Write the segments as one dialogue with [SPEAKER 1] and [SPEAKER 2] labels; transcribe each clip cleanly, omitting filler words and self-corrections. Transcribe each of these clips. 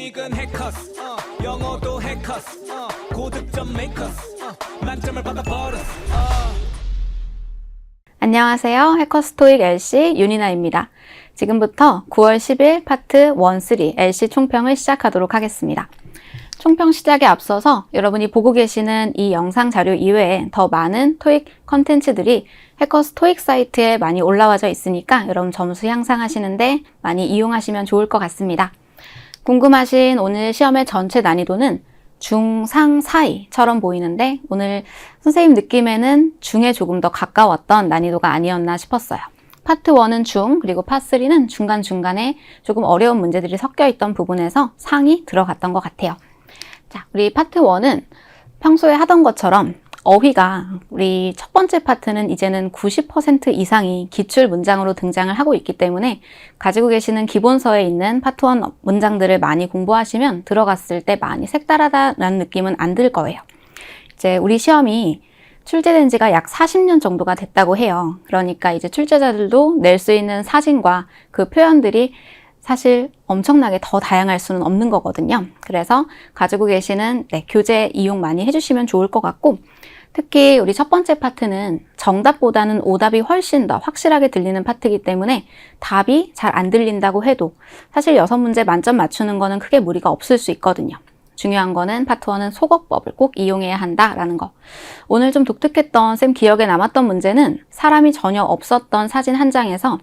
[SPEAKER 1] 토익은 해커스 영어도 해커스 고득점 메이커스 만점을 받아버렸어.
[SPEAKER 2] 안녕하세요. 해커스 토익 LC 윤이나입니다. 지금부터 9월 10일 파트 1, 3 LC 총평을 시작하도록 하겠습니다. 총평 시작에 앞서서 여러분이 보고 계시는 이 영상 자료 이외에 더 많은 토익 컨텐츠들이 해커스 토익 사이트에 많이 올라와져 있으니까 여러분 점수 향상하시는데 많이 이용하시면 좋을 것 같습니다. 궁금하신 오늘 시험의 전체 난이도는 중, 상, 사이처럼 보이는데 오늘 선생님 느낌에는 중에 조금 더 가까웠던 난이도가 아니었나 싶었어요. 파트 1은 중, 그리고 파트 3는 중간중간에 조금 어려운 문제들이 섞여 있던 부분에서 상이 들어갔던 것 같아요. 자, 우리 파트 1은 평소에 하던 것처럼 어휘가 우리 첫 번째 파트는 이제는 90% 이상이 기출 문장으로 등장을 하고 있기 때문에 가지고 계시는 기본서에 있는 파트 1 문장들을 많이 공부하시면 들어갔을 때 많이 색다르다라는 느낌은 안 들 거예요. 이제 우리 시험이 출제된 지가 약 40년 정도가 됐다고 해요. 그러니까 이제 출제자들도 낼 수 있는 사진과 그 표현들이 사실 엄청나게 더 다양할 수는 없는 거거든요. 그래서 가지고 계시는 교재 이용 많이 해주시면 좋을 것 같고, 특히 우리 첫 번째 파트는 정답보다는 오답이 훨씬 더 확실하게 들리는 파트이기 때문에 답이 잘 안 들린다고 해도 사실 6문제 만점 맞추는 거는 크게 무리가 없을 수 있거든요. 중요한 거는 파트 1은 소거법을 꼭 이용해야 한다라는 거. 오늘 좀 독특했던 쌤 기억에 남았던 문제는 사람이 전혀 없었던 사진 한 장에서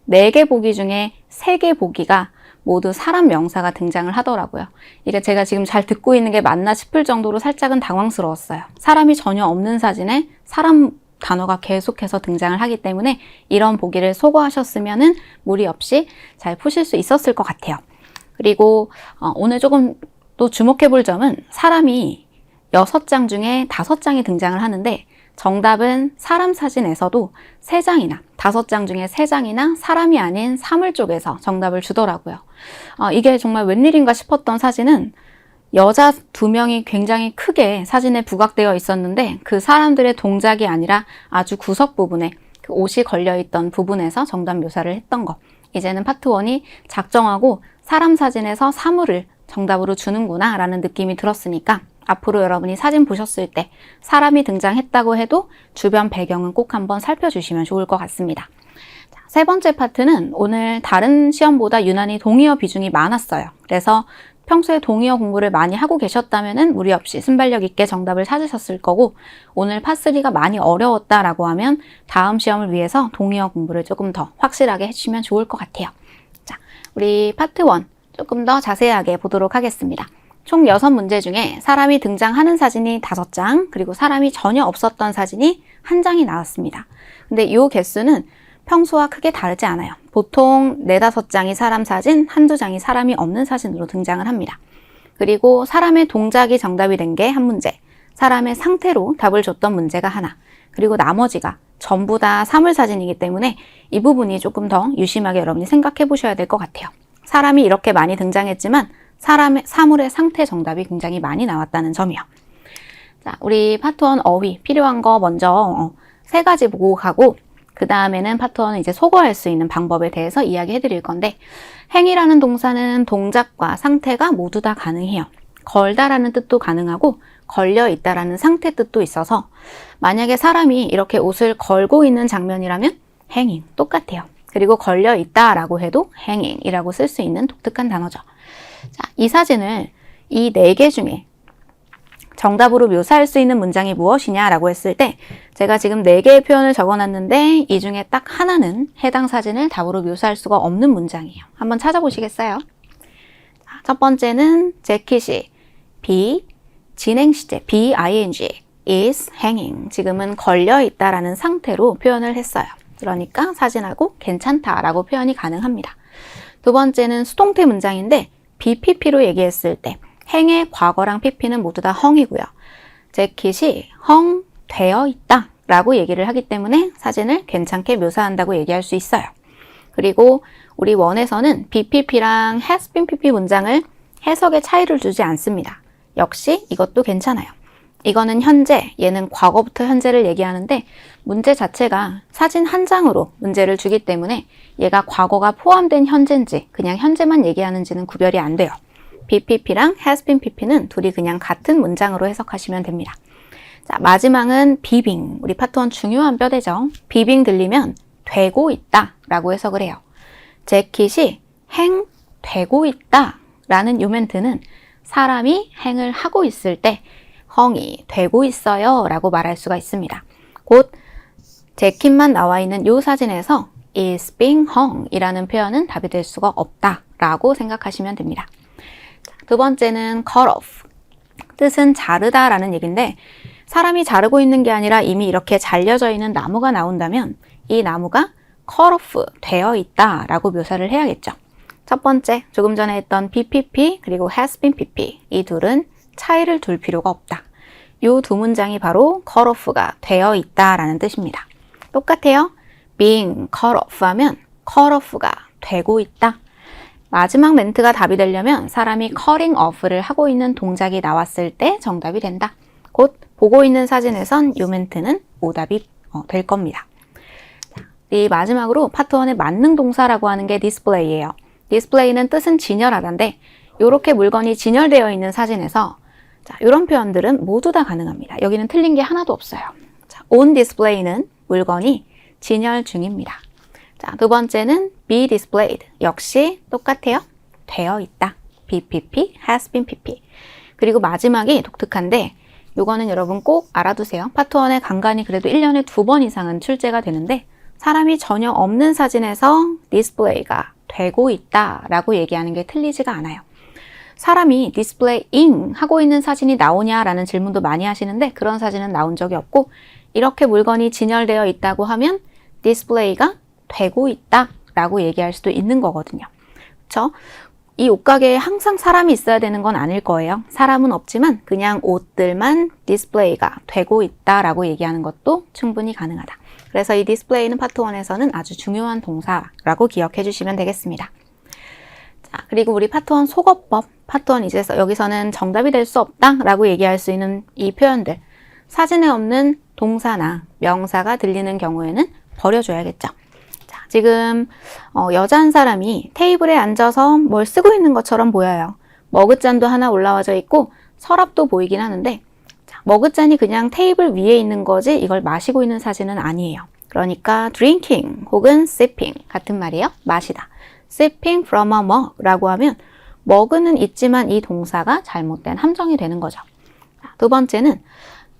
[SPEAKER 2] 4개 보기 중에 3개 보기가 모두 사람 명사가 등장을 하더라고요. 이게 제가 지금 잘 듣고 있는 게 맞나 싶을 정도로 살짝은 당황스러웠어요. 사람이 전혀 없는 사진에 사람 단어가 계속해서 등장을 하기 때문에 이런 보기를 소거하셨으면은 무리 없이 잘 푸실 수 있었을 것 같아요. 그리고 오늘 조금 또 주목해 볼 점은 사람이 6장 중에 5장이 등장을 하는데 정답은 사람 사진에서도 3장이나 5장 중에 3장이나 사람이 아닌 사물 쪽에서 정답을 주더라고요. 이게 정말 웬일인가 싶었던 사진은 여자 2명이 굉장히 크게 사진에 부각되어 있었는데 그 사람들의 동작이 아니라 아주 구석 부분에 그 옷이 걸려있던 부분에서 정답 묘사를 했던 거. 이제는 파트 1이 작정하고 사람 사진에서 사물을 정답으로 주는구나 라는 느낌이 들었으니까 앞으로 여러분이 사진 보셨을 때 사람이 등장했다고 해도 주변 배경은 꼭 한번 살펴주시면 좋을 것 같습니다. 자, 세 번째 파트는 오늘 다른 시험보다 유난히 동의어 비중이 많았어요. 그래서 평소에 동의어 공부를 많이 하고 계셨다면 무리 없이 순발력 있게 정답을 찾으셨을 거고, 오늘 파3가 많이 어려웠다라고 하면 다음 시험을 위해서 동의어 공부를 조금 더 확실하게 해주시면 좋을 것 같아요. 자, 우리 파트 1 조금 더 자세하게 보도록 하겠습니다. 총 6문제 중에 사람이 등장하는 사진이 5장, 그리고 사람이 전혀 없었던 사진이 1장이 나왔습니다. 근데 이 개수는 평소와 크게 다르지 않아요. 보통 4, 5장이 사람 사진, 1, 2장이 사람이 없는 사진으로 등장을 합니다. 그리고 사람의 동작이 정답이 된 게 1문제, 사람의 상태로 답을 줬던 문제가 하나, 그리고 나머지가 전부 다 사물 사진이기 때문에 이 부분이 조금 더 유심하게 여러분이 생각해 보셔야 될 것 같아요. 사람이 이렇게 많이 등장했지만 사물의 상태 정답이 굉장히 많이 나왔다는 점이요. 자, 우리 파트 1 어휘 필요한 거 먼저 3가지 보고 가고, 그 다음에는 파트 1은 이제 소거할 수 있는 방법에 대해서 이야기해 드릴 건데, 행이라는 동사는 동작과 상태가 모두 다 가능해요. 걸다라는 뜻도 가능하고 걸려 있다라는 상태 뜻도 있어서 만약에 사람이 이렇게 옷을 걸고 있는 장면이라면 hanging 똑같아요. 그리고 걸려 있다라고 해도 hanging이라고 쓸 수 있는 독특한 단어죠. 자, 이 사진을 이 4개 중에 정답으로 묘사할 수 있는 문장이 무엇이냐라고 했을 때 제가 지금 4개의 표현을 적어놨는데 이 중에 딱 하나는 해당 사진을 답으로 묘사할 수가 없는 문장이에요. 한번 찾아보시겠어요? 자, 첫 번째는 재킷이 진행 시제 ing is hanging, 지금은 걸려 있다라는 상태로 표현을 했어요. 그러니까 사진하고 괜찮다라고 표현이 가능합니다. 두 번째는 수동태 문장인데 BPP로 얘기했을 때 행의 과거랑 PP는 모두 다 헝이고요. 재킷이 헝 되어 있다 라고 얘기를 하기 때문에 사진을 괜찮게 묘사한다고 얘기할 수 있어요. 그리고 우리 원에서는 BPP랑 has been PP 문장을 해석에 차이를 두지 않습니다. 역시 이것도 괜찮아요. 이거는 현재, 얘는 과거부터 현재를 얘기하는데 문제 자체가 사진 한 장으로 문제를 주기 때문에 얘가 과거가 포함된 현재인지 그냥 현재만 얘기하는지는 구별이 안 돼요. BPP랑 has been PP는 둘이 그냥 같은 문장으로 해석하시면 됩니다. 자, 마지막은 being. 우리 파트 1 중요한 뼈대죠. being 들리면 되고 있다 라고 해석을 해요. 재킷이 행되고 있다 라는 요 멘트는 사람이 행을 하고 있을 때 헝이 되고 있어요 라고 말할 수가 있습니다. 곧 재킷만 나와 있는 요 사진에서 is being hung 이라는 표현은 답이 될 수가 없다 라고 생각하시면 됩니다. 두 번째는 cut off. 뜻은 자르다 라는 얘기인데 사람이 자르고 있는 게 아니라 이미 이렇게 잘려져 있는 나무가 나온다면 이 나무가 cut off 되어 있다 라고 묘사를 해야겠죠. 첫 번째, 조금 전에 했던 BPP 그리고 has been PP 이 둘은 차이를 둘 필요가 없다. 이 두 문장이 바로 cut off가 되어 있다 라는 뜻입니다. 똑같아요. being cut off 하면 cut off가 되고 있다. 마지막 멘트가 답이 되려면 사람이 cutting off를 하고 있는 동작이 나왔을 때 정답이 된다. 곧 보고 있는 사진에선 이 멘트는 오답이 될 겁니다. 이 마지막으로 파트 1의 만능 동사라고 하는 게 display예요. display는 뜻은 진열하다인데 이렇게 물건이 진열되어 있는 사진에서 자, 이런 표현들은 모두 다 가능합니다. 여기는 틀린 게 하나도 없어요. 자, on display는 물건이 진열 중입니다. 자, 두 번째는 be displayed. 역시 똑같아요. 되어 있다. BPP, has been PP. 그리고 마지막이 독특한데 이거는 여러분 꼭 알아두세요. 파트 1에 간간히 그래도 1년에 2번 이상은 출제가 되는데 사람이 전혀 없는 사진에서 디스플레이가 되고 있다 라고 얘기하는 게 틀리지가 않아요. 사람이 디스플레이잉 하고 있는 사진이 나오냐라는 질문도 많이 하시는데 그런 사진은 나온 적이 없고 이렇게 물건이 진열되어 있다고 하면 디스플레이가 되고 있다 라고 얘기할 수도 있는 거거든요. 그렇죠? 이 옷가게에 항상 사람이 있어야 되는 건 아닐 거예요. 사람은 없지만 그냥 옷들만 디스플레이가 되고 있다라고 얘기하는 것도 충분히 가능하다. 그래서 이 디스플레이는 파트 1에서는 아주 중요한 동사라고 기억해 주시면 되겠습니다. 자, 그리고 우리 파트 1 속어법. 파트 1 이제 여기서는 정답이 될 수 없다라고 얘기할 수 있는 이 표현들. 사진에 없는 동사나 명사가 들리는 경우에는 버려줘야겠죠. 지금 여자 한 사람이 테이블에 앉아서 뭘 쓰고 있는 것처럼 보여요. 머그잔도 하나 올라와져 있고 서랍도 보이긴 하는데 자, 머그잔이 그냥 테이블 위에 있는 거지 이걸 마시고 있는 사진은 아니에요. 그러니까 drinking 혹은 sipping 같은 말이에요. 마시다. sipping from a mug 라고 하면 머그는 있지만 이 동사가 잘못된 함정이 되는 거죠. 두 번째는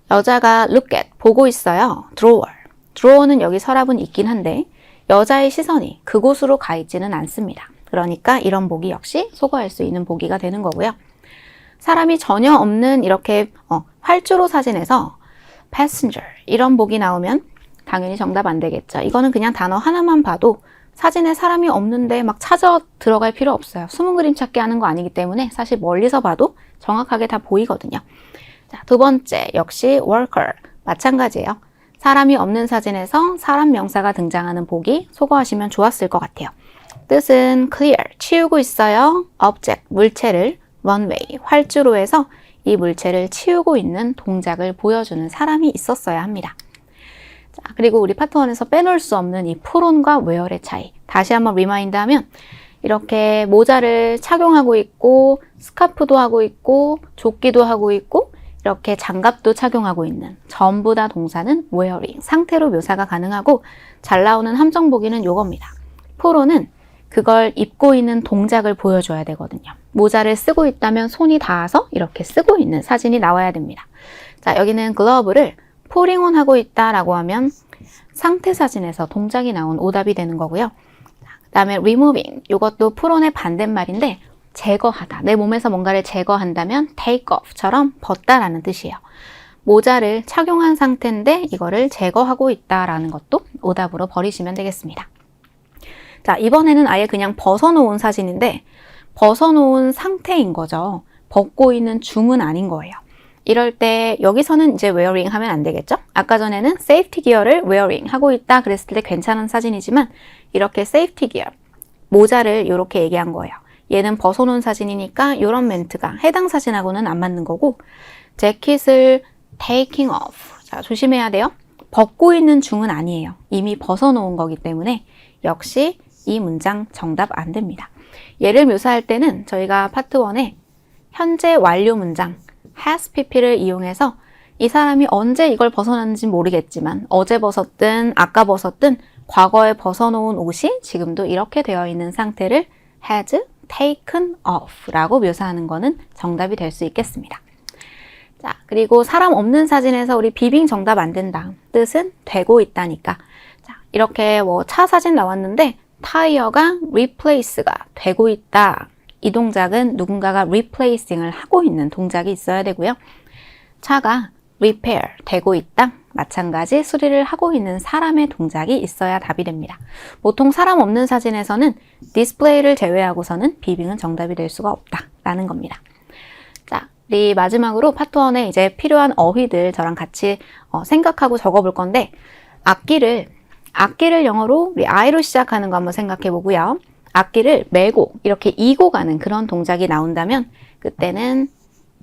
[SPEAKER 2] 여자가 look at, 보고 있어요. drawer. drawer는 여기 서랍은 있긴 한데 여자의 시선이 그곳으로 가 있지는 않습니다. 그러니까 이런 보기 역시 속어할 수 있는 보기가 되는 거고요. 사람이 전혀 없는 이렇게 활주로 사진에서 passenger 이런 보기 나오면 당연히 정답 안 되겠죠. 이거는 그냥 단어 하나만 봐도 사진에 사람이 없는데 막 찾아 들어갈 필요 없어요. 숨은 그림 찾기 하는 거 아니기 때문에 사실 멀리서 봐도 정확하게 다 보이거든요. 자, 두 번째 역시 worker 마찬가지예요. 사람이 없는 사진에서 사람 명사가 등장하는 보기 속어하시면 좋았을 것 같아요. 뜻은 clear, 치우고 있어요. object, 물체를 runway, 활주로에서 이 물체를 치우고 있는 동작을 보여주는 사람이 있었어야 합니다. 자, 그리고 우리 파트 1에서 빼놓을 수 없는 이 풀온과 웨어의 차이. 다시 한번 리마인드 하면 이렇게 모자를 착용하고 있고 스카프도 하고 있고 조끼도 하고 있고 이렇게 장갑도 착용하고 있는 전부 다 동사는 wearing, 상태로 묘사가 가능하고 잘 나오는 함정 보기는 요겁니다. 풀온은 그걸 입고 있는 동작을 보여줘야 되거든요. 모자를 쓰고 있다면 손이 닿아서 이렇게 쓰고 있는 사진이 나와야 됩니다. 자, 여기는 글러브를 putting on 하고 있다라고 하면 상태 사진에서 동작이 나온 오답이 되는 거고요. 그 다음에 removing, 이것도 put on의 반대말인데 제거하다. 내 몸에서 뭔가를 제거한다면 take off처럼 벗다라는 뜻이에요. 모자를 착용한 상태인데 이거를 제거하고 있다라는 것도 오답으로 버리시면 되겠습니다. 자, 이번에는 아예 그냥 벗어놓은 사진인데 벗어놓은 상태인 거죠. 벗고 있는 중은 아닌 거예요. 이럴 때 여기서는 이제 wearing 하면 안 되겠죠? 아까 전에는 safety gear를 wearing 하고 있다 그랬을 때 괜찮은 사진이지만 이렇게 safety gear, 모자를 이렇게 얘기한 거예요. 얘는 벗어놓은 사진이니까 이런 멘트가 해당 사진하고는 안 맞는 거고 재킷을 taking off. 자, 조심해야 돼요. 벗고 있는 중은 아니에요. 이미 벗어놓은 거기 때문에 역시 이 문장 정답 안 됩니다. 얘를 묘사할 때는 저희가 파트 1에 현재 완료 문장 has pp를 이용해서 이 사람이 언제 이걸 벗어났는지 모르겠지만 어제 벗었든 아까 벗었든 과거에 벗어놓은 옷이 지금도 이렇게 되어 있는 상태를 has taken off 라고 묘사하는 거는 정답이 될 수 있겠습니다. 자, 그리고 사람 없는 사진에서 우리 비빙 정답 안 된다. 뜻은 되고 있다니까. 자, 이렇게 뭐 차 사진 나왔는데 타이어가 replace가 되고 있다. 이 동작은 누군가가 replacing을 하고 있는 동작이 있어야 되고요. 차가 repair 되고 있다. 마찬가지 수리를 하고 있는 사람의 동작이 있어야 답이 됩니다. 보통 사람 없는 사진에서는 디스플레이를 제외하고서는 비빙은 정답이 될 수가 없다라는 겁니다. 자, 우리 마지막으로 파트 1에 이제 필요한 어휘들 저랑 같이 생각하고 적어볼 건데 악기를 영어로 우리 I로 시작하는 거 한번 생각해 보고요. 악기를 메고 이렇게 이고 가는 그런 동작이 나온다면 그때는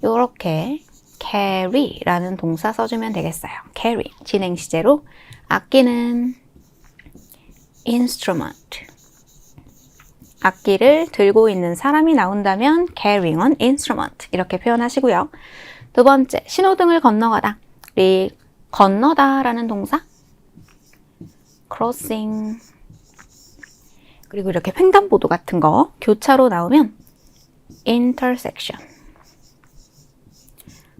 [SPEAKER 2] 이렇게 carry라는 동사 써주면 되겠어요. carry, 진행 시제로 악기는 instrument, 악기를 들고 있는 사람이 나온다면 carrying an instrument 이렇게 표현하시고요. 두 번째, 신호등을 건너가다. 우리 건너다라는 동사 crossing, 그리고 이렇게 횡단보도 같은 거 교차로 나오면 intersection,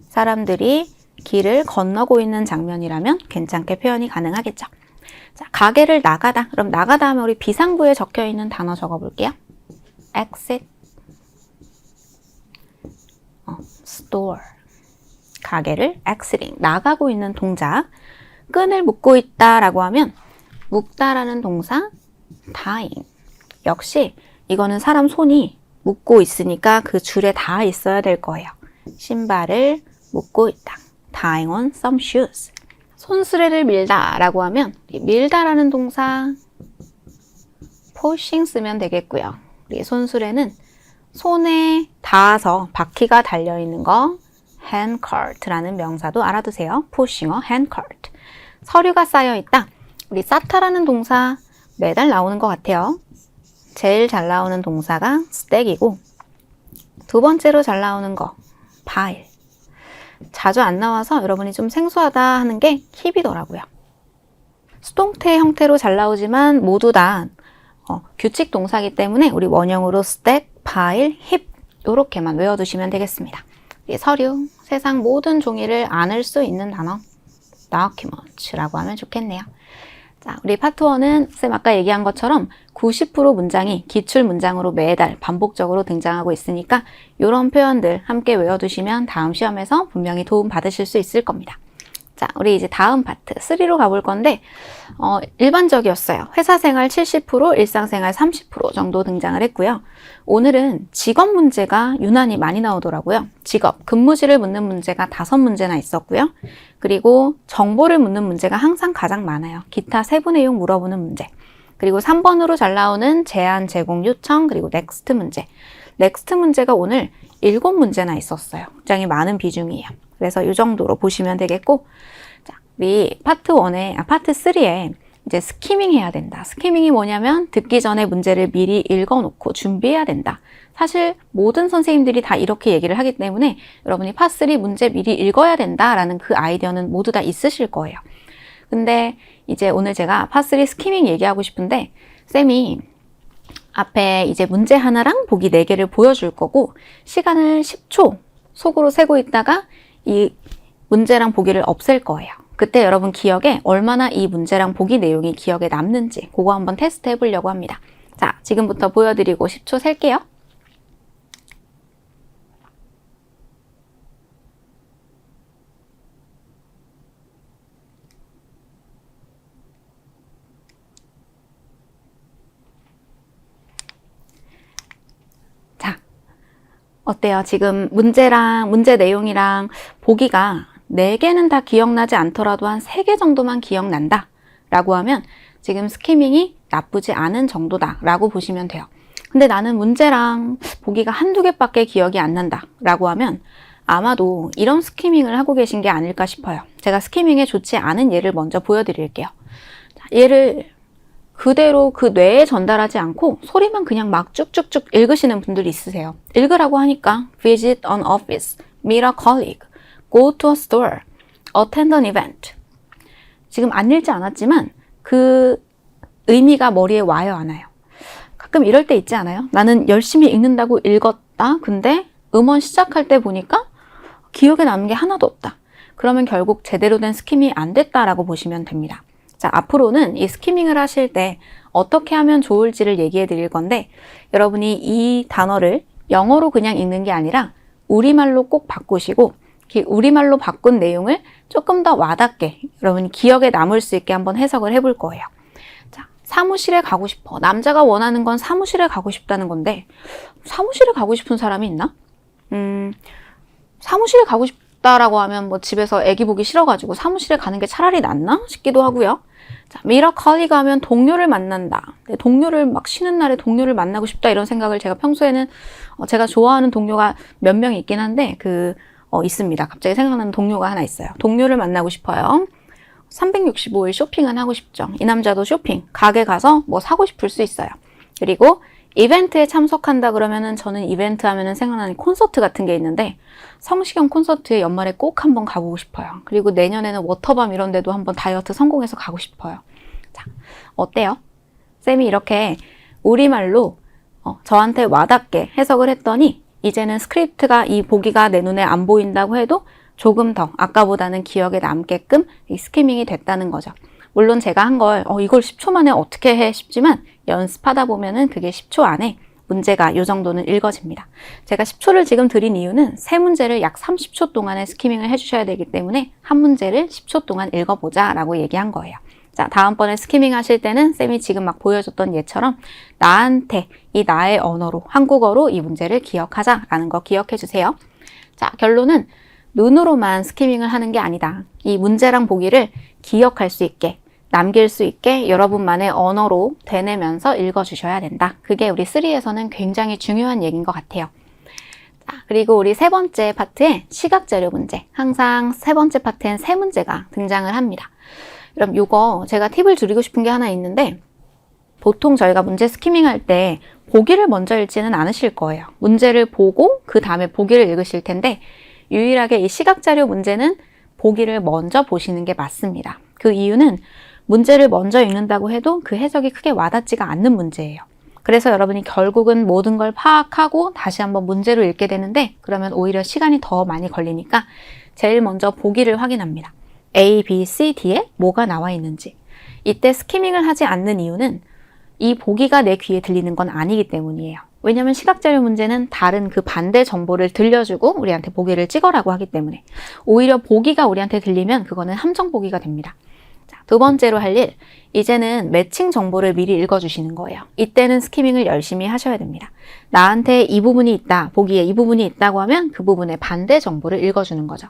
[SPEAKER 2] 사람들이 길을 건너고 있는 장면이라면 괜찮게 표현이 가능하겠죠. 자, 가게를 나가다. 그럼 나가다 하면 우리 비상구에 적혀 있는 단어 적어볼게요. exit, store. 가게를 exiting, 나가고 있는 동작. 끈을 묶고 있다라고 하면 묶다라는 동사 tying. 역시 이거는 사람 손이 묶고 있으니까 그 줄에 닿아 있어야 될 거예요. 신발을 묶고 있다. tying on some shoes. 손수레를 밀다 라고 하면 밀다라는 동사 pushing 쓰면 되겠고요. 우리 손수레는 손에 닿아서 바퀴가 달려있는 거 handcart라는 명사도 알아두세요. pushing a handcart. 서류가 쌓여있다. 우리 쌓다라는 동사 매달 나오는 것 같아요. 제일 잘 나오는 동사가 stack이고 두 번째로 잘 나오는 거 pile. 자주 안 나와서 여러분이 좀 생소하다 하는 게 힙이더라고요. 수동태 형태로 잘 나오지만 모두 다 규칙 동사이기 때문에 우리 원형으로 stack, pile, hip 이렇게만 외워두시면 되겠습니다. 서류, 세상 모든 종이를 안을 수 있는 단어 document라고 하면 좋겠네요. 자, 우리 파트 1은 쌤 아까 얘기한 것처럼 90% 문장이 기출 문장으로 매달 반복적으로 등장하고 있으니까 이런 표현들 함께 외워두시면 다음 시험에서 분명히 도움 받으실 수 있을 겁니다. 자, 우리 이제 다음 파트 3로 가볼 건데 일반적이었어요. 회사생활 70%, 일상생활 30% 정도 등장을 했고요. 오늘은 직업 문제가 유난히 많이 나오더라고요. 직업, 근무지를 묻는 문제가 5문제나 있었고요. 그리고 정보를 묻는 문제가 항상 가장 많아요. 기타 세부 내용 물어보는 문제. 그리고 3번으로 잘 나오는 제안, 제공, 요청, 그리고 넥스트 문제. 넥스트 문제가 오늘 7문제나 있었어요. 굉장히 많은 비중이에요. 그래서 이 정도로 보시면 되겠고, 자, 우리 파트 3에 이제 스키밍 해야 된다. 스키밍이 뭐냐면 듣기 전에 문제를 미리 읽어놓고 준비해야 된다. 사실 모든 선생님들이 다 이렇게 얘기를 하기 때문에 여러분이 파3 문제 미리 읽어야 된다라는 그 아이디어는 모두 다 있으실 거예요. 근데 이제 오늘 제가 파3 스키밍 얘기하고 싶은데 쌤이 앞에 이제 문제 하나랑 보기 4개를 보여줄 거고 시간을 10초 속으로 세고 있다가 이 문제랑 보기를 없앨 거예요. 그때 여러분 기억에 얼마나 이 문제랑 보기 내용이 기억에 남는지 그거 한번 테스트 해보려고 합니다. 자, 지금부터 보여드리고 10초 셀게요. 자, 어때요? 지금 문제 내용이랑 보기가 4개는 다 기억나지 않더라도 한 3개 정도만 기억난다 라고 하면 지금 스키밍이 나쁘지 않은 정도다 라고 보시면 돼요. 근데 나는 문제랑 보기가 1-2개밖에 기억이 안 난다 라고 하면 아마도 이런 스키밍을 하고 계신 게 아닐까 싶어요. 제가 스키밍에 좋지 않은 예를 먼저 보여드릴게요. 자, 얘를 그대로 그 뇌에 전달하지 않고 소리만 그냥 막 쭉쭉쭉 읽으시는 분들이 있으세요. 읽으라고 하니까 visit an office, meet a colleague, go to a store, attend an event. 지금 안 읽지 않았지만 그 의미가 머리에 와요, 안 와요? 가끔 이럴 때 있지 않아요? 나는 열심히 읽는다고 읽었다. 근데 음원 시작할 때 보니까 기억에 남는 게 하나도 없다. 그러면 결국 제대로 된 스키밍이 안 됐다라고 보시면 됩니다. 자, 앞으로는 이 스키밍을 하실 때 어떻게 하면 좋을지를 얘기해 드릴 건데 여러분이 이 단어를 영어로 그냥 읽는 게 아니라 우리말로 꼭 바꾸시고 우리말로 바꾼 내용을 조금 더 와닿게 여러분이 기억에 남을 수 있게 한번 해석을 해볼 거예요. 자, 사무실에 가고 싶어. 남자가 원하는 건 사무실에 가고 싶다는 건데 사무실에 가고 싶은 사람이 있나? 사무실에 가고 싶다라고 하면 뭐 집에서 애기 보기 싫어가지고 사무실에 가는 게 차라리 낫나 싶기도 하고요. 자, 미러 컬리가 하면 동료를 만난다. 동료를 막 쉬는 날에 동료를 만나고 싶다 이런 생각을 제가 평소에는 제가 좋아하는 동료가 몇 명 있긴 한데 있습니다. 갑자기 생각나는 동료가 하나 있어요. 동료를 만나고 싶어요. 365일 쇼핑은 하고 싶죠. 이 남자도 쇼핑, 가게 가서 뭐 사고 싶을 수 있어요. 그리고 이벤트에 참석한다 그러면은 저는 이벤트 하면은 생각나는 콘서트 같은 게 있는데 성시경 콘서트에 연말에 꼭 한번 가보고 싶어요. 그리고 내년에는 워터밤 이런 데도 한번 다이어트 성공해서 가고 싶어요. 자, 어때요? 쌤이 이렇게 우리말로 저한테 와닿게 해석을 했더니 이제는 스크립트가 이 보기가 내 눈에 안 보인다고 해도 조금 더 아까보다는 기억에 남게끔 이 스키밍이 됐다는 거죠. 물론 제가 한 걸 이걸 10초 만에 어떻게 해 싶지만 연습하다 보면은 그게 10초 안에 문제가 이 정도는 읽어집니다. 제가 10초를 지금 드린 이유는 세 문제를 약 30초 동안에 스키밍을 해주셔야 되기 때문에 한 문제를 10초 동안 읽어보자 라고 얘기한 거예요. 자, 다음번에 스키밍 하실 때는 쌤이 지금 막 보여줬던 예처럼 나한테 이 나의 언어로 한국어로 이 문제를 기억하자라는 거 기억해 주세요. 자, 결론은 눈으로만 스키밍을 하는 게 아니다. 이 문제랑 보기를 기억할 수 있게 남길 수 있게 여러분만의 언어로 되뇌면서 읽어주셔야 된다. 그게 우리 3에서는 굉장히 중요한 얘기인 것 같아요. 자, 그리고 우리 세 번째 파트에 시각자료 문제. 항상 세 번째 파트엔 세 문제가 등장을 합니다. 그럼 이거 제가 팁을 드리고 싶은 게 하나 있는데 보통 저희가 문제 스키밍 할 때 보기를 먼저 읽지는 않으실 거예요. 문제를 보고 그 다음에 보기를 읽으실 텐데 유일하게 이 시각자료 문제는 보기를 먼저 보시는 게 맞습니다. 그 이유는 문제를 먼저 읽는다고 해도 그 해석이 크게 와닿지가 않는 문제예요. 그래서 여러분이 결국은 모든 걸 파악하고 다시 한번 문제로 읽게 되는데 그러면 오히려 시간이 더 많이 걸리니까 제일 먼저 보기를 확인합니다. A, B, C, D에 뭐가 나와 있는지. 이때 스키밍을 하지 않는 이유는 이 보기가 내 귀에 들리는 건 아니기 때문이에요. 왜냐하면 시각자료 문제는 다른 그 반대 정보를 들려주고 우리한테 보기를 찍어라고 하기 때문에 오히려 보기가 우리한테 들리면 그거는 함정 보기가 됩니다. 자, 두 번째로 할 일, 이제는 매칭 정보를 미리 읽어주시는 거예요. 이때는 스키밍을 열심히 하셔야 됩니다. 나한테 이 부분이 있다, 보기에 이 부분이 있다고 하면 그 부분의 반대 정보를 읽어주는 거죠.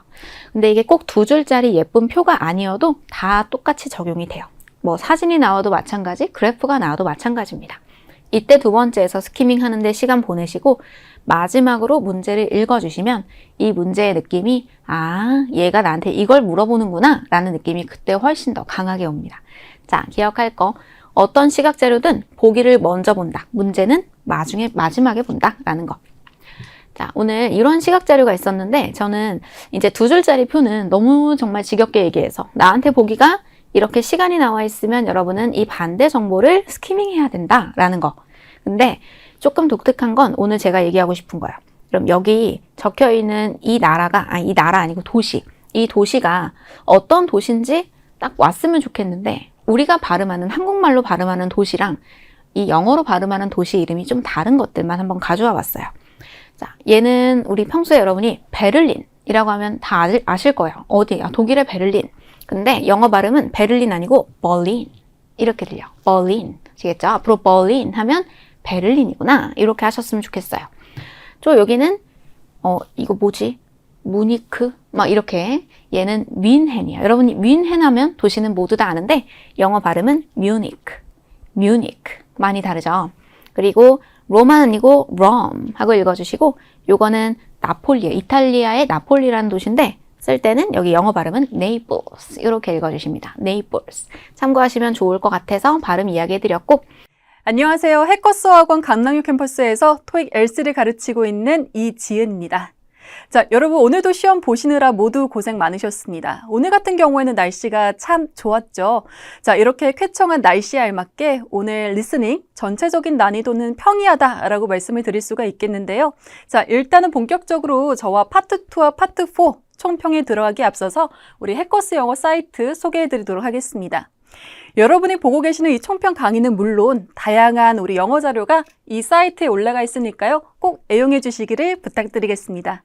[SPEAKER 2] 근데 이게 꼭 두 줄짜리 예쁜 표가 아니어도 다 똑같이 적용이 돼요. 뭐 사진이 나와도 마찬가지, 그래프가 나와도 마찬가지입니다. 이때 두 번째에서 스키밍 하는데 시간 보내시고 마지막으로 문제를 읽어주시면 이 문제의 느낌이 얘가 나한테 이걸 물어보는구나 라는 느낌이 그때 훨씬 더 강하게 옵니다. 자, 기억할 거 어떤 시각자료든 보기를 먼저 본다. 문제는 마지막에 본다 라는 거. 자, 오늘 이런 시각자료가 있었는데 저는 이제 두 줄짜리 표는 너무 정말 지겹게 얘기해서 나한테 보기가 이렇게 시간이 나와 있으면 여러분은 이 반대 정보를 스키밍해야 된다라는 거. 근데 조금 독특한 건 오늘 제가 얘기하고 싶은 거예요. 그럼 여기 적혀 있는 이 나라가, 이 나라 아니고 도시. 이 도시가 어떤 도시인지 딱 왔으면 좋겠는데 우리가 발음하는 한국말로 발음하는 도시랑 이 영어로 발음하는 도시 이름이 좀 다른 것들만 한번 가져와 봤어요. 자, 얘는 우리 평소에 여러분이 베를린이라고 하면 다 아실 거예요. 어디야? 독일의 베를린. 근데 영어 발음은 베를린 아니고 버린 이렇게 들려. 버린. 아시겠죠? 앞으로 버린 하면 베를린이구나. 이렇게 하셨으면 좋겠어요. 저 여기는 이거 뭐지? 무니크? 막 이렇게 얘는 뮌헨이야. 여러분이 뮌헨 하면 도시는 모두 다 아는데 영어 발음은 뮤니크. 많이 다르죠? 그리고 로마 아니고 롬 하고 읽어주시고 요거는 나폴리에 이탈리아의 나폴리라는 도시인데 쓸 때는 여기 영어 발음은 neighbors 이렇게 읽어주십니다. neighbors. 참고하시면 좋을 것 같아서 발음 이야기해드렸고
[SPEAKER 3] 안녕하세요. 해커스학원 강남역 캠퍼스에서 토익 L3를 가르치고 있는 이지은입니다. 자, 여러분 오늘도 시험 보시느라 모두 고생 많으셨습니다. 오늘 같은 경우에는 날씨가 참 좋았죠. 자, 이렇게 쾌청한 날씨에 알맞게 오늘 리스닝 전체적인 난이도는 평이하다라고 말씀을 드릴 수가 있겠는데요. 자, 일단은 본격적으로 저와 파트 2와 파트 4 총평에 들어가기 앞서서 우리 해커스 영어 사이트 소개해 드리도록 하겠습니다. 여러분이 보고 계시는 이 총평 강의는 물론 다양한 우리 영어 자료가 이 사이트에 올라가 있으니까요. 꼭 애용해 주시기를 부탁드리겠습니다.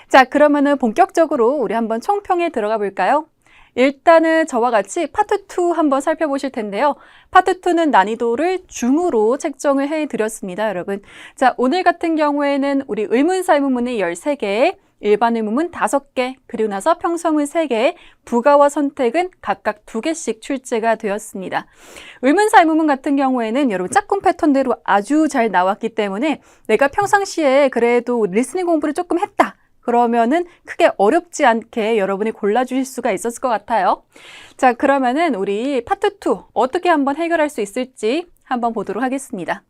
[SPEAKER 3] 자, 그러면은 본격적으로 우리 한번 총평에 들어가 볼까요? 일단은 저와 같이 파트 2 한번 살펴보실 텐데요. 파트 2는 난이도를 중으로 책정을 해드렸습니다, 여러분. 자, 오늘 같은 경우에는 우리 의문사 의문문이 13개, 일반 의문문 5개, 그리고 나서 평서문 3개, 부가와 선택은 각각 2개씩 출제가 되었습니다. 의문사 의문문 같은 경우에는 여러분 짝꿍 패턴대로 아주 잘 나왔기 때문에 내가 평상시에 그래도 리스닝 공부를 조금 했다. 그러면은 크게 어렵지 않게 여러분이 골라주실 수가 있었을 것 같아요. 자, 그러면은 우리 파트 2 어떻게 한번 해결할 수 있을지 한번 보도록 하겠습니다.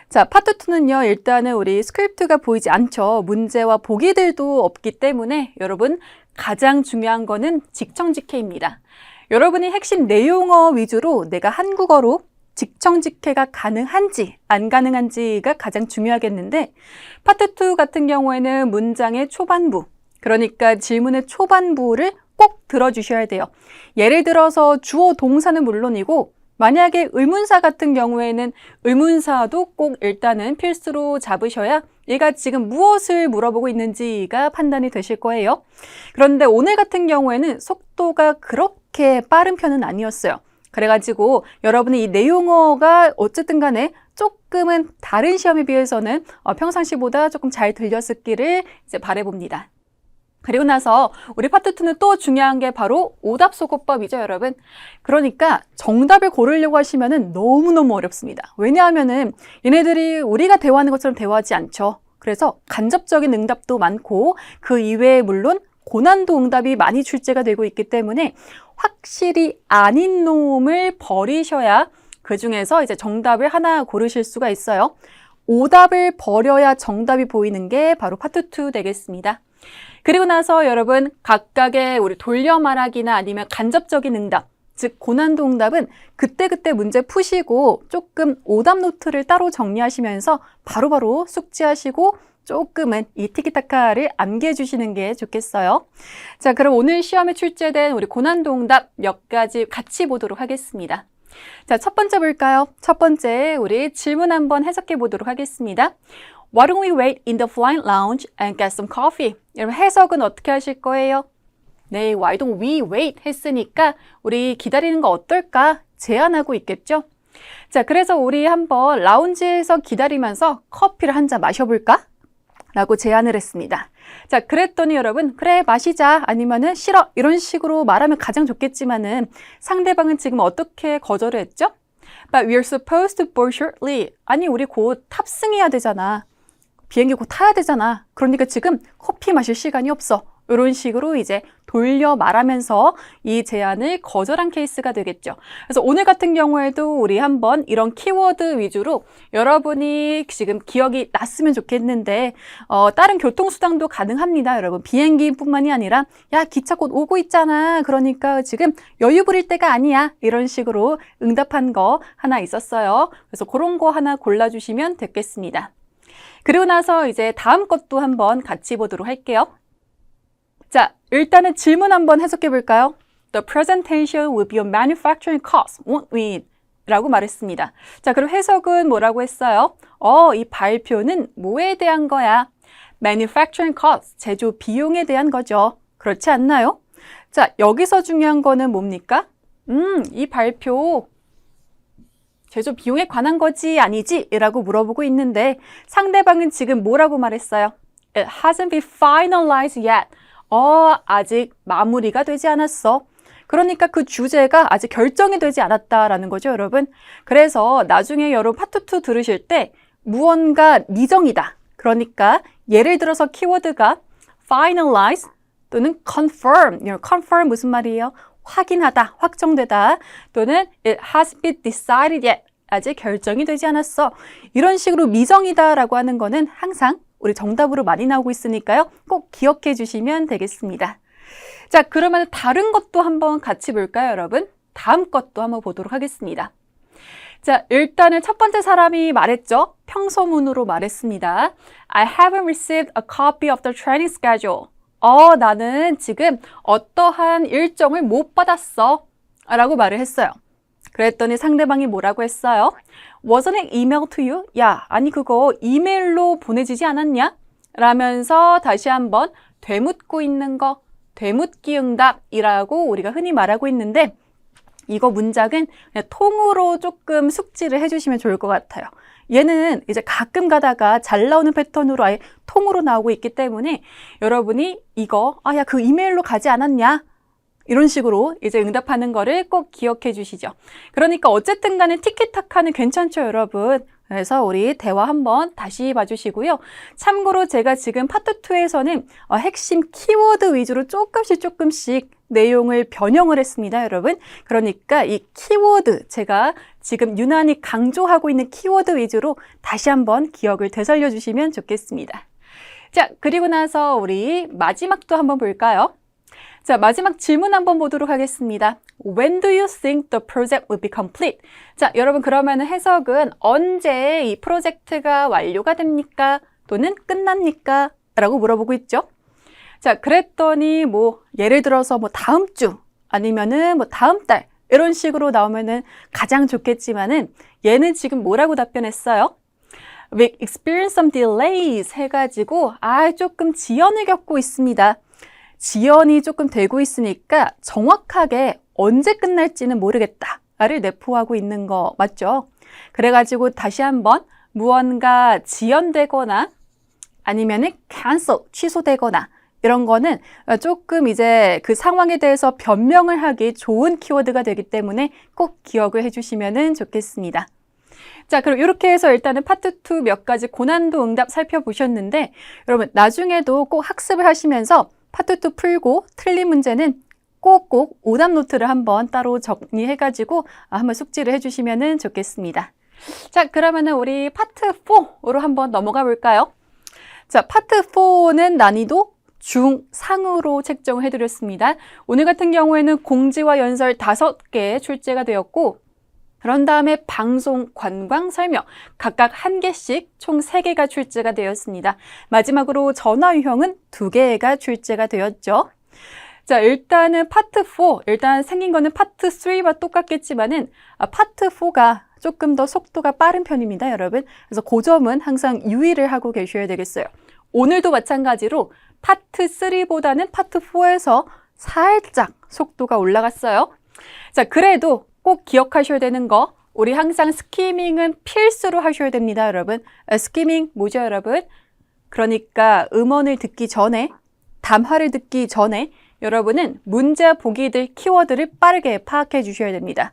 [SPEAKER 3] 자, 파트 2는요, 일단은 우리 스크립트가 보이지 않죠. 문제와 보기들도 없기 때문에 여러분 가장 중요한 거는 직청직해입니다. 여러분이 핵심 내용어 위주로 내가 한국어로 직청직해가 가능한지 안 가능한지가 가장 중요하겠는데 파트 2 같은 경우에는 문장의 초반부, 그러니까 질문의 초반부를 꼭 들어주셔야 돼요. 예를 들어서 주어 동사는 물론이고 만약에 의문사 같은 경우에는 의문사도 꼭 일단은 필수로 잡으셔야 얘가 지금 무엇을 물어보고 있는지가 판단이 되실 거예요. 그런데 오늘 같은 경우에는 속도가 그렇게 빠른 편은 아니었어요. 그래가지고 여러분이 이 내용어가 어쨌든 간에 조금은 다른 시험에 비해서는 평상시보다 조금 잘 들렸었기를 이제 바라봅니다. 그리고 나서 우리 파트 2는 또 중요한 게 바로 오답소거법이죠, 여러분. 그러니까 정답을 고르려고 하시면은 너무너무 어렵습니다. 왜냐하면은 얘네들이 우리가 대화하는 것처럼 대화하지 않죠. 그래서 간접적인 응답도 많고 그 이외에 물론 고난도 응답이 많이 출제가 되고 있기 때문에 확실히 아닌 놈을 버리셔야 그 중에서 이제 정답을 하나 고르실 수가 있어요. 오답을 버려야 정답이 보이는 게 바로 파트 2 되겠습니다. 그리고 나서 여러분 각각의 우리 돌려 말하기나 아니면 간접적인 응답, 즉 고난도 응답은 그때그때 문제 푸시고 조금 오답 노트를 따로 정리하시면서 바로바로 숙지하시고 조금은 이 티키타카를 암기해주시는 게 좋겠어요. 자, 그럼 오늘 시험에 출제된 우리 고난도 응답 몇 가지 같이 보도록 하겠습니다. 자, 첫 번째 볼까요? 첫 번째 우리 질문 한번 해석해 보도록 하겠습니다. Why don't we wait in the flight lounge and get some coffee? 여러분 해석은 어떻게 하실 거예요? 네, why don't we wait 했으니까 우리 기다리는 거 어떨까? 제안하고 있겠죠? 자, 그래서 우리 한번 라운지에서 기다리면서 커피를 한 잔 마셔볼까? 라고 제안을 했습니다. 자, 그랬더니 여러분 그래 마시자 아니면은 싫어 이런 식으로 말하면 가장 좋겠지만은 상대방은 지금 어떻게 거절을 했죠? But we're supposed to board shortly. 아니 우리 곧 탑승해야 되잖아. 비행기 곧 타야 되잖아. 그러니까 지금 커피 마실 시간이 없어. 이런 식으로 이제 돌려 말하면서 이 제안을 거절한 케이스가 되겠죠. 그래서 오늘 같은 경우에도 우리 한번 이런 키워드 위주로 여러분이 지금 기억이 났으면 좋겠는데 다른 교통수단도 가능합니다. 여러분 비행기뿐만이 아니라 야 기차 곧 오고 있잖아. 그러니까 지금 여유 부릴 때가 아니야. 이런 식으로 응답한 거 하나 있었어요. 그래서 그런 거 하나 골라주시면 되겠습니다. 그리고 나서 이제 다음 것도 한번 같이 보도록 할게요. 자, 일단은 질문 한번 해석해 볼까요? The presentation will be a manufacturing cost, won't we? 라고 말했습니다. 자, 그럼 해석은 뭐라고 했어요? 이 발표는 뭐에 대한 거야? Manufacturing cost, 제조 비용에 대한 거죠. 그렇지 않나요? 자, 여기서 중요한 거는 뭡니까? 이 발표 제조 비용에 관한 거지 아니지? 라고 물어보고 있는데 상대방은 지금 뭐라고 말했어요? It hasn't been finalized yet. 아직 마무리가 되지 않았어. 그러니까 그 주제가 아직 결정이 되지 않았다라는 거죠, 여러분. 그래서 나중에 여러분 파트 2 들으실 때 무언가 미정이다. 그러니까 예를 들어서 키워드가 finalize, 또는 confirm. confirm 무슨 말이에요? 확인하다, 확정되다. 또는 it hasn't been decided yet. 아직 결정이 되지 않았어. 이런 식으로 미정이다라고 하는 거는 항상 우리 정답으로 많이 나오고 있으니까요. 꼭 기억해 주시면 되겠습니다. 자, 그러면 다른 것도 한번 같이 볼까요, 여러분? 다음 것도 한번 보도록 하겠습니다. 자, 일단은 첫 번째 사람이 말했죠. 평소문으로 말했습니다. I haven't received a copy of the training schedule. 나는 지금 어떠한 일정을 못 받았어. 라고 말을 했어요. 그랬더니 상대방이 뭐라고 했어요? Wasn't it emailed to you? 야, 아니 그거 이메일로 보내지지 않았냐? 라면서 다시 한번 되묻고 있는 거, 되묻기 응답이라고 우리가 흔히 말하고 있는데 이거 문장은 그냥 통으로 조금 숙지를 해주시면 좋을 것 같아요. 얘는 이제 가끔 가다가 잘 나오는 패턴으로 아예 통으로 나오고 있기 때문에 여러분이 이거 야, 그 이메일로 가지 않았냐? 이런 식으로 이제 응답하는 거를 꼭 기억해 주시죠. 그러니까 어쨌든 간에 티키타카는 괜찮죠, 여러분. 그래서 우리 대화 한번 다시 봐주시고요. 참고로 제가 지금 파트 2에서는 핵심 키워드 위주로 조금씩 내용을 변형을 했습니다, 여러분. 그러니까 이 키워드, 제가 지금 유난히 강조하고 있는 키워드 위주로 다시 한번 기억을 되살려 주시면 좋겠습니다. 자, 그리고 나서 우리 마지막도 한번 볼까요? 자, 마지막 질문 한번 보도록 하겠습니다. When do you think the project will be complete? 자, 여러분 그러면 해석은 언제 이 프로젝트가 완료가 됩니까? 또는 끝납니까? 라고 물어보고 있죠. 자, 그랬더니 예를 들어서 다음 주 아니면은 다음 달 이런 식으로 나오면은 가장 좋겠지만은 얘는 지금 뭐라고 답변했어요? We experience some delays 해가지고 조금 지연을 겪고 있습니다. 지연이 조금 되고 있으니까 정확하게 언제 끝날지는 모르겠다를 내포하고 있는 거 맞죠? 그래가지고 다시 한번 무언가 지연되거나 아니면은 cancel, 취소되거나 이런 거는 조금 이제 그 상황에 대해서 변명을 하기 좋은 키워드가 되기 때문에 꼭 기억을 해주시면 좋겠습니다. 자, 그럼 이렇게 해서 일단은 파트 2 몇 가지 고난도 응답 살펴보셨는데 여러분 나중에도 꼭 학습을 하시면서 파트 2 풀고 틀린 문제는 꼭꼭 오답 노트를 한번 따로 정리해가지고 한번 숙지를 해주시면 좋겠습니다. 자, 그러면은 우리 파트 4으로 한번 넘어가 볼까요? 자, 파트 4는 난이도 중상으로 책정을 해드렸습니다. 오늘 같은 경우에는 공지와 연설 5개 출제가 되었고 그런 다음에 방송, 관광, 설명 각각 1개씩 총 3개가 출제가 되었습니다. 마지막으로 전화 유형은 2개가 출제가 되었죠. 자, 일단은 파트 4, 일단 생긴 거는 파트 3와 똑같겠지만은 파트 4가 조금 더 속도가 빠른 편입니다, 여러분. 그래서 그 점은 항상 유의를 하고 계셔야 되겠어요. 오늘도 마찬가지로 파트 3보다는 파트 4에서 살짝 속도가 올라갔어요. 자, 그래도 꼭 기억하셔야 되는 거, 우리 항상 스키밍은 필수로 하셔야 됩니다, 여러분. 스키밍 뭐죠, 여러분? 그러니까 음원을 듣기 전에, 담화를 듣기 전에 여러분은 문제 보기들, 키워드를 빠르게 파악해 주셔야 됩니다.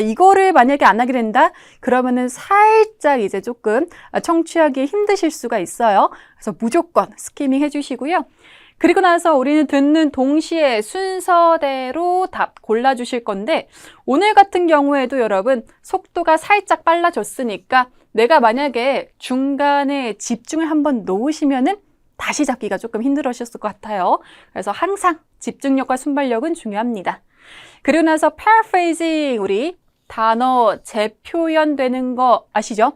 [SPEAKER 3] 이거를 만약에 안 하게 된다? 그러면은 살짝 이제 조금 청취하기 힘드실 수가 있어요. 그래서 무조건 스키밍 해주시고요. 그리고 나서 우리는 듣는 동시에 순서대로 답 골라주실 건데 오늘 같은 경우에도 여러분 속도가 살짝 빨라졌으니까 내가 만약에 중간에 집중을 한번 놓으시면은 다시 잡기가 조금 힘들으셨을 것 같아요. 그래서 항상 집중력과 순발력은 중요합니다. 그리고 나서 paraphrasing, 우리 단어 재표현되는 거 아시죠?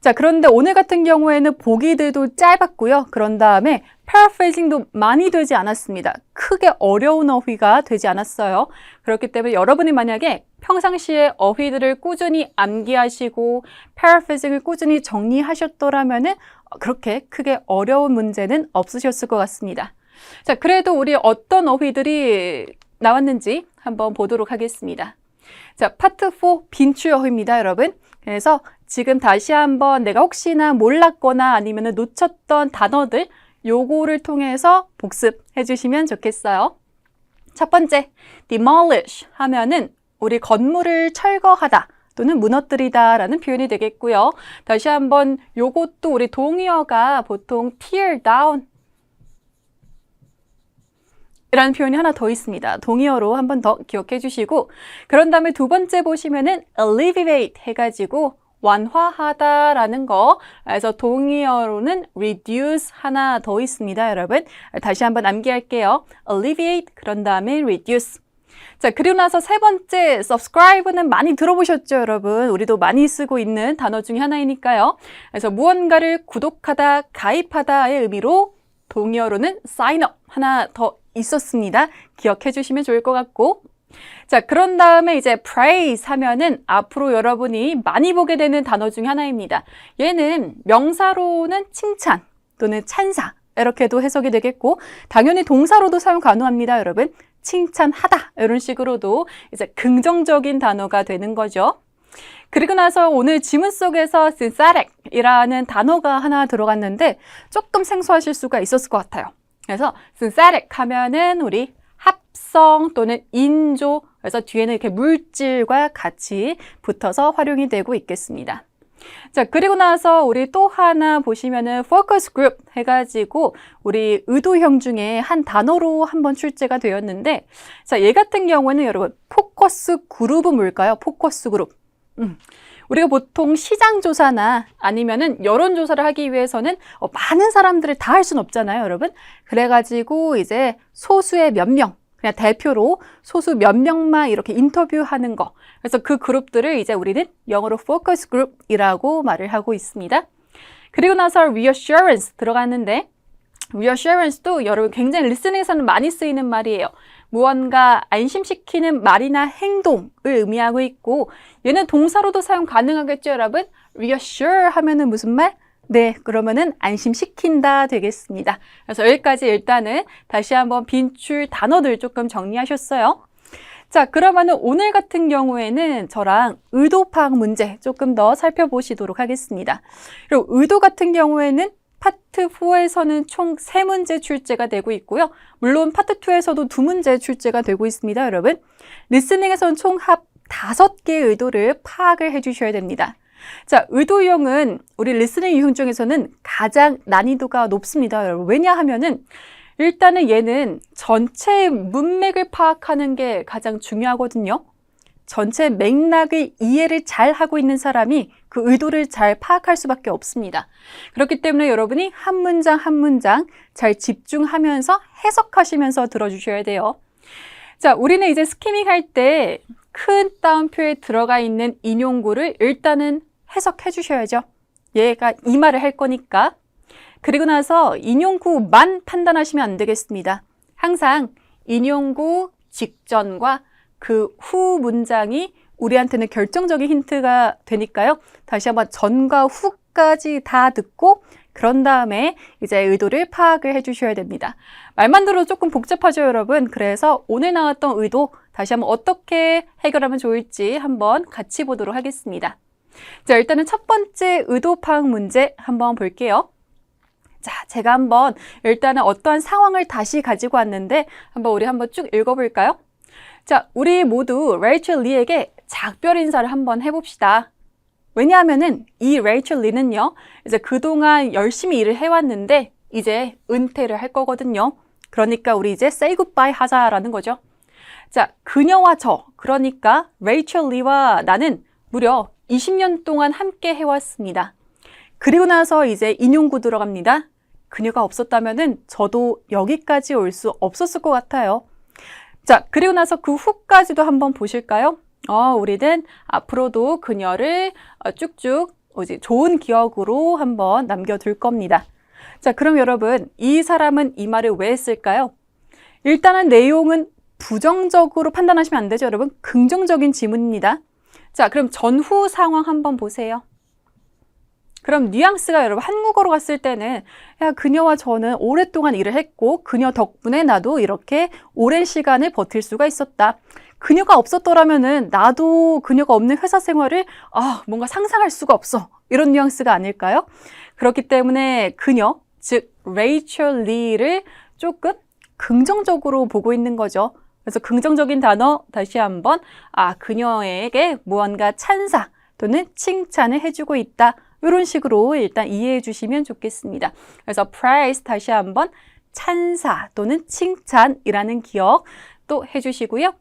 [SPEAKER 3] 자, 그런데 오늘 같은 경우에는 보기들도 짧았고요. 그런 다음에 paraphrasing도 많이 되지 않았습니다. 크게 어려운 어휘가 되지 않았어요. 그렇기 때문에 여러분이 만약에 평상시에 어휘들을 꾸준히 암기하시고 paraphrasing을 꾸준히 정리하셨더라면은 그렇게 크게 어려운 문제는 없으셨을 것 같습니다. 자, 그래도 우리 어떤 어휘들이 나왔는지 한번 보도록 하겠습니다. 자, 파트 4 빈출 어휘입니다, 여러분. 그래서 지금 다시 한번 내가 혹시나 몰랐거나 아니면 놓쳤던 단어들 요거를 통해서 복습해 주시면 좋겠어요. 첫 번째, demolish 하면은 우리 건물을 철거하다 또는 무너뜨리다 라는 표현이 되겠고요. 다시 한번 요것도 우리 동의어가 보통 tear down 라는 표현이 하나 더 있습니다. 동의어로 한 번 더 기억해 주시고 그런 다음에 두 번째 보시면은 alleviate 해가지고 완화하다라는 거. 그래서 동의어로는 reduce 하나 더 있습니다, 여러분. 다시 한번 암기할게요. alleviate 그런 다음에 reduce. 자, 그리고 나서 세 번째 subscribe는 많이 들어보셨죠, 여러분? 우리도 많이 쓰고 있는 단어 중에 하나이니까요. 그래서 무언가를 구독하다, 가입하다의 의미로 동의어로는 sign up 하나 더 있었습니다. 기억해 주시면 좋을 것 같고. 자, 그런 다음에 이제 praise 하면은 앞으로 여러분이 많이 보게 되는 단어 중에 하나입니다. 얘는 명사로는 칭찬 또는 찬사 이렇게도 해석이 되겠고 당연히 동사로도 사용 가능합니다, 여러분. 칭찬하다 이런 식으로도 이제 긍정적인 단어가 되는 거죠. 그리고 나서 오늘 지문 속에서 synthetic이라는 단어가 하나 들어갔는데 조금 생소하실 수가 있었을 것 같아요. 그래서 synthetic 하면은 우리 합성 또는 인조, 그래서 뒤에는 이렇게 물질과 같이 붙어서 활용이 되고 있겠습니다. 자, 그리고 나서 우리 또 하나 보시면은 focus group 해가지고 우리 의도형 중에 한 단어로 한번 출제가 되었는데, 자, 얘 같은 경우에는 여러분 포커스 그룹은 뭘까요? 포커스 그룹. 우리가 보통 시장조사나 아니면은 여론조사를 하기 위해서는 많은 사람들을 다 할 수는 없잖아요, 여러분. 그래가지고 이제 소수의 몇 명, 그냥 대표로 소수 몇 명만 이렇게 인터뷰하는 거. 그래서 그 그룹들을 이제 우리는 영어로 focus group이라고 말을 하고 있습니다. 그리고 나서 reassurance 들어갔는데 reassurance도 여러분 굉장히 리스닝에서는 많이 쓰이는 말이에요. 무언가 안심시키는 말이나 행동을 의미하고 있고 얘는 동사로도 사용 가능하겠죠, 여러분? reassure 하면은 무슨 말? 네, 그러면은 안심시킨다 되겠습니다. 그래서 여기까지 일단은 다시 한번 빈출 단어들 조금 정리하셨어요. 자, 그러면은 오늘 같은 경우에는 저랑 의도 파악 문제 조금 더 살펴보시도록 하겠습니다. 그리고 의도 같은 경우에는 파트 4에서는 총 3문제 출제가 되고 있고요. 물론 파트 2에서도 2문제 출제가 되고 있습니다, 여러분. 리스닝에서는 총 합 5개의 의도를 파악을 해주셔야 됩니다. 자, 의도 유형은 우리 리스닝 유형 중에서는 가장 난이도가 높습니다, 여러분. 왜냐하면은 일단은 얘는 전체 문맥을 파악하는 게 가장 중요하거든요. 전체 맥락의 이해를 잘 하고 있는 사람이 그 의도를 잘 파악할 수밖에 없습니다. 그렇기 때문에 여러분이 한 문장 한 문장 잘 집중하면서 해석하시면서 들어주셔야 돼요. 자, 우리는 이제 스키밍 할 때 큰 따옴표에 들어가 있는 인용구를 일단은 해석해 주셔야죠. 얘가 이 말을 할 거니까. 그리고 나서 인용구만 판단하시면 안 되겠습니다. 항상 인용구 직전과 그 후 문장이 우리한테는 결정적인 힌트가 되니까요. 다시 한번 전과 후까지 다 듣고 그런 다음에 이제 의도를 파악을 해주셔야 됩니다. 말만 들어도 조금 복잡하죠, 여러분. 그래서 오늘 나왔던 의도 다시 한번 어떻게 해결하면 좋을지 한번 같이 보도록 하겠습니다. 자, 일단은 첫 번째 의도 파악 문제 한번 볼게요. 자, 제가 한번 일단은 어떠한 상황을 다시 가지고 왔는데 우리 한번 쭉 읽어볼까요? 자, 우리 모두 레이첼 리에게 작별 인사를 한번 해봅시다. 왜냐하면은 이 레이첼 리는요, 이제 그동안 열심히 일을 해왔는데 이제 은퇴를 할 거거든요. 그러니까 우리 이제 say goodbye 하자라는 거죠. 자, 그녀와 저, 그러니까 레이첼 리와 나는 무려 20년 동안 함께 해왔습니다. 그리고 나서 이제 인용구 들어갑니다. 그녀가 없었다면은 저도 여기까지 올 수 없었을 것 같아요. 자, 그리고 나서 그 후까지도 한번 보실까요? 우리는 앞으로도 그녀를 쭉쭉 좋은 기억으로 한번 남겨둘 겁니다. 자, 그럼 여러분, 이 사람은 이 말을 왜 했을까요? 일단은 내용은 부정적으로 판단하시면 안 되죠, 여러분. 긍정적인 지문입니다. 자, 그럼 전후 상황 한번 보세요. 그럼 뉘앙스가 여러분 한국어로 갔을 때는 야, 그녀와 저는 오랫동안 일을 했고 그녀 덕분에 나도 이렇게 오랜 시간을 버틸 수가 있었다. 그녀가 없었더라면은 나도 그녀가 없는 회사 생활을 뭔가 상상할 수가 없어. 이런 뉘앙스가 아닐까요? 그렇기 때문에 그녀, 즉 레이첼 리를 조금 긍정적으로 보고 있는 거죠. 그래서 긍정적인 단어 다시 한번 그녀에게 무언가 찬사 또는 칭찬을 해주고 있다. 이런 식으로 일단 이해해 주시면 좋겠습니다. 그래서 praise 다시 한번 찬사 또는 칭찬이라는 기억 또 해주시고요.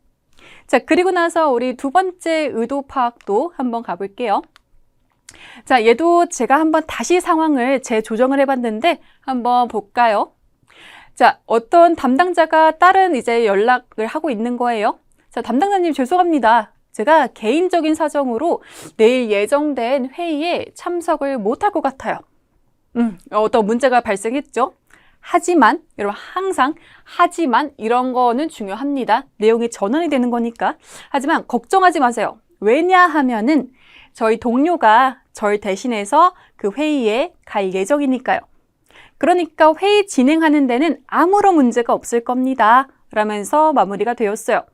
[SPEAKER 3] 자, 그리고 나서 우리 두 번째 의도 파악도 한번 가볼게요. 자, 얘도 제가 한번 다시 상황을 재조정을 해봤는데 한번 볼까요? 자, 어떤 담당자가 다른 이제 연락을 하고 있는 거예요. 자, 담당자님 죄송합니다. 제가 개인적인 사정으로 내일 예정된 회의에 참석을 못할 것 같아요. 어떤 문제가 발생했죠. 하지만 여러분 항상 하지만 이런 거는 중요합니다. 내용이 전환이 되는 거니까. 하지만 걱정하지 마세요. 왜냐하면은 저희 동료가 절 대신해서 그 회의에 갈 예정이니까요. 그러니까 회의 진행하는 데는 아무런 문제가 없을 겁니다. 라면서 마무리가 되었어요.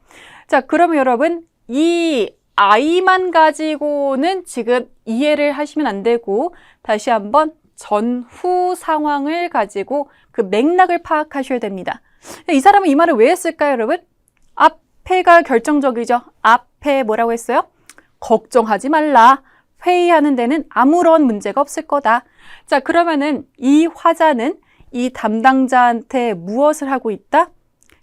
[SPEAKER 3] 자, 그러면 여러분 이 I만 가지고는 지금 이해를 하시면 안 되고 다시 한번 전후 상황을 가지고 그 맥락을 파악하셔야 됩니다. 이 사람은 이 말을 왜 했을까요, 여러분? 앞에가 결정적이죠. 앞에 뭐라고 했어요? 걱정하지 말라. 회의하는 데는 아무런 문제가 없을 거다. 자, 그러면은 이 화자는 이 담당자한테 무엇을 하고 있다?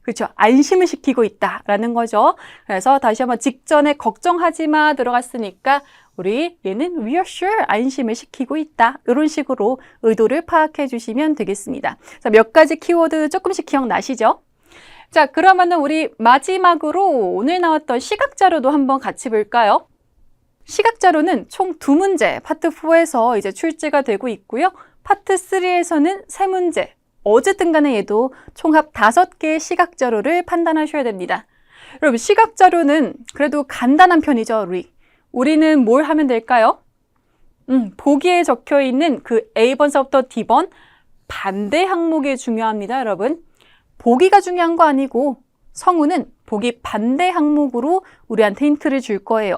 [SPEAKER 3] 그렇죠. 안심을 시키고 있다라는 거죠. 그래서 다시 한번 직전에 걱정하지 마 들어갔으니까 우리 얘는 reassure, 안심을 시키고 있다. 이런 식으로 의도를 파악해 주시면 되겠습니다. 자, 몇 가지 키워드 조금씩 기억나시죠? 자, 그러면은 우리 마지막으로 오늘 나왔던 시각자료도 한번 같이 볼까요? 시각자료는 총 2문제, 파트 4에서 이제 출제가 되고 있고요. 파트 3에서는 3문제. 어쨌든 간에 얘도 총합 5개의 시각자료를 판단하셔야 됩니다. 여러분, 시각자료는 그래도 간단한 편이죠, 우리는 뭘 하면 될까요? 보기에 적혀 있는 그 A번서부터 D번 반대 항목이 중요합니다, 여러분. 보기가 중요한 거 아니고 성우는 보기 반대 항목으로 우리한테 힌트를 줄 거예요.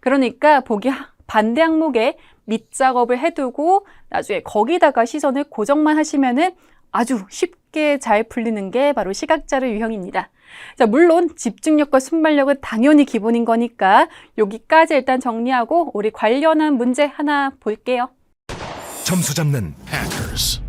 [SPEAKER 3] 그러니까 보기 반대 항목에 밑작업을 해두고 나중에 거기다가 시선을 고정만 하시면은 아주 쉽게 잘 풀리는 게 바로 시각자료 유형입니다. 자, 물론 집중력과 순발력은 당연히 기본인 거니까 여기까지 일단 정리하고 우리 관련한 문제 하나 볼게요.
[SPEAKER 4] 점수 잡는 해커스.